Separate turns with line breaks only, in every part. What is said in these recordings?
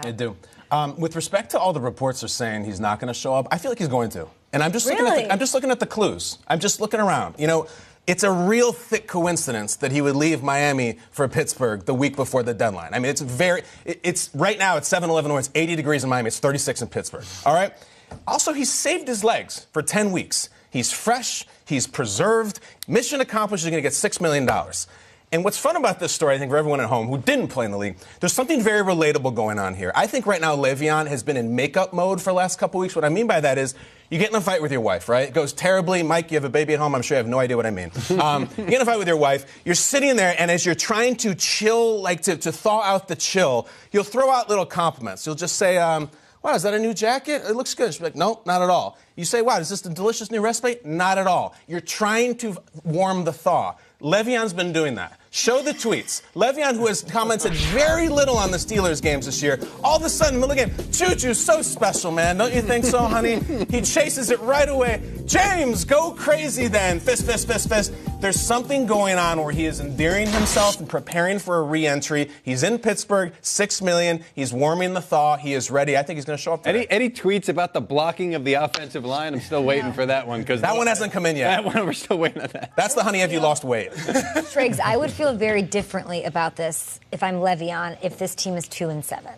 I do. With respect to all the reports are saying he's not going to show up, I feel like he's going to. And I'm just looking at the clues. I'm just looking around. You know, it's a real thick coincidence that he would leave Miami for Pittsburgh the week before the deadline. I mean, it's right now it's 7-11 where it's 80 degrees in Miami. It's 36 in Pittsburgh. All right. Also, he saved his legs for 10 weeks. He's fresh. He's preserved. Mission accomplished. He's going to get $6 million. And what's fun about this story, I think, for everyone at home who didn't play in the league, there's something very relatable going on here. I think right now Le'Veon has been in makeup mode for the last couple weeks. What I mean by that is you get in a fight with your wife, right? It goes terribly. Mike, you have a baby at home. I'm sure you have no idea what I mean. You get in a fight with your wife. You're sitting there, and as you're trying to chill, like to thaw out the chill, you'll throw out little compliments. You'll just say, wow, is that a new jacket? It looks good. She'll be like, nope, not at all. You say, wow, is this a delicious new recipe? Not at all. You're trying to warm the thaw. Le'Veon's been doing that. Show the tweets. Le'Veon, who has commented very little on the Steelers games this year, all of a sudden, middle of the game, Choo-choo's so special, man. Don't you think so, honey? He chases it right away. James, go crazy then. Fist, fist, fist, fist. There's something going on where he is endearing himself and preparing for a re-entry. He's in Pittsburgh, $6 million. He's warming the thaw. He is ready. I think he's going to show up today.
Any tweets about the blocking of the offensive line? I'm still waiting for that one.
That one hasn't come in yet.
That one, we're still waiting on that.
That's the honey, have you lost weight?
Triggs, I would feel very differently about this if I'm Le'Veon, if this team is 2-7.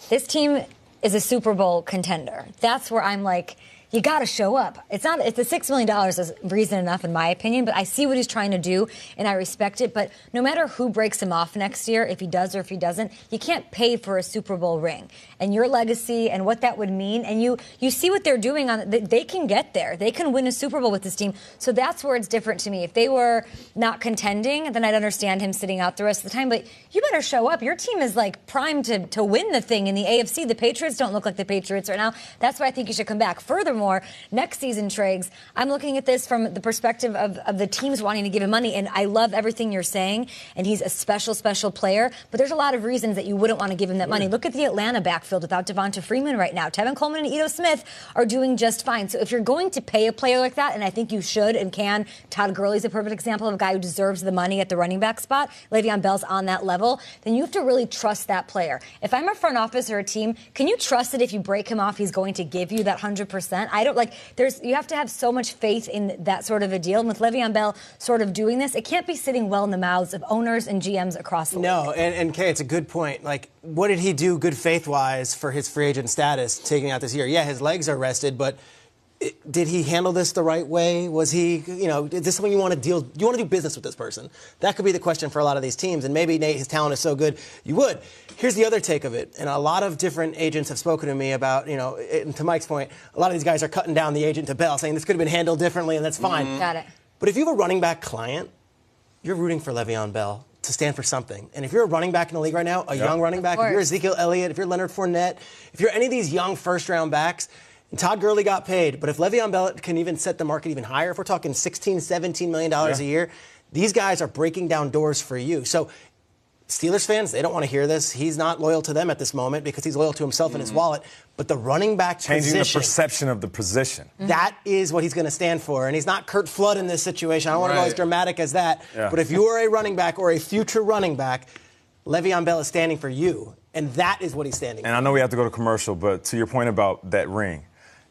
This team is a Super Bowl contender. That's where I'm like, you got to show up. It's the $6 million is reason enough, in my opinion, but I see what he's trying to do, and I respect it. But no matter who breaks him off next year, if he does or if he doesn't, you can't pay for a Super Bowl ring. And your legacy and what that would mean, and you see what they're doing they can get there. They can win a Super Bowl with this team. So that's where it's different to me. If they were not contending, then I'd understand him sitting out the rest of the time. But you better show up. Your team is like primed to win the thing in the AFC. The Patriots don't look like the Patriots right now. That's why I think you should come back. Furthermore, next season, Triggs, I'm looking at this from the perspective of the teams wanting to give him money, and I love everything you're saying, and he's a special, special player, but there's a lot of reasons that you wouldn't want to give him that money. Look at the Atlanta backfield without Devonta Freeman right now. Tevin Coleman and Ito Smith are doing just fine. So if you're going to pay a player like that, and I think you should and can, Todd Gurley's a perfect example of a guy who deserves the money at the running back spot. Le'Veon Bell's on that level. Then you have to really trust that player. If I'm a front office or a team, can you trust that if you break him off, he's going to give you that 100%? I don't you have to have so much faith in that sort of a deal. And with Le'Veon Bell sort of doing this, it can't be sitting well in the mouths of owners and GMs across the league.
No, and Kay, it's a good point. Like, what did he do good faith-wise for his free agent status taking out this year? Yeah, his legs are rested, but did he handle this the right way? Was he, is this something you want to deal? You want to do business with this person? That could be the question for a lot of these teams. And maybe, Nate, his talent is so good, you would. Here's the other take of it. And a lot of different agents have spoken to me about, and to Mike's point, a lot of these guys are cutting down the agent to Bell, saying this could have been handled differently, and that's fine.
Got it.
But if you have a running back client, you're rooting for Le'Veon Bell to stand for something. And if you're a running back in the league right now, a young running back, if you're Ezekiel Elliott, if you're Leonard Fournette, if you're any of these young first-round backs, and Todd Gurley got paid, but if Le'Veon Bell can even set the market even higher, if we're talking $16, $17 million a year, these guys are breaking down doors for you. So Steelers fans, they don't want to hear this. He's not loyal to them at this moment because he's loyal to himself and his wallet. But the running back
changing the perception of the position.
That is what he's going to stand for. And he's not Kurt Flood in this situation. I don't want to go as dramatic as that. Yeah. But if you are a running back or a future running back, Le'Veon Bell is standing for you. And that is what he's standing for.
And I know we have to go to commercial, but to your point about that ring,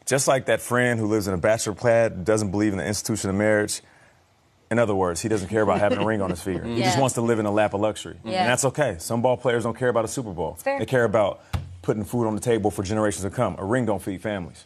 just like that friend who lives in a bachelor pad, doesn't believe in the institution of marriage. In other words, he doesn't care about having a ring on his finger. He just wants to live in a lap of luxury. And that's okay. Some ball players don't care about a Super Bowl. They care about putting food on the table for generations to come. A ring don't feed families.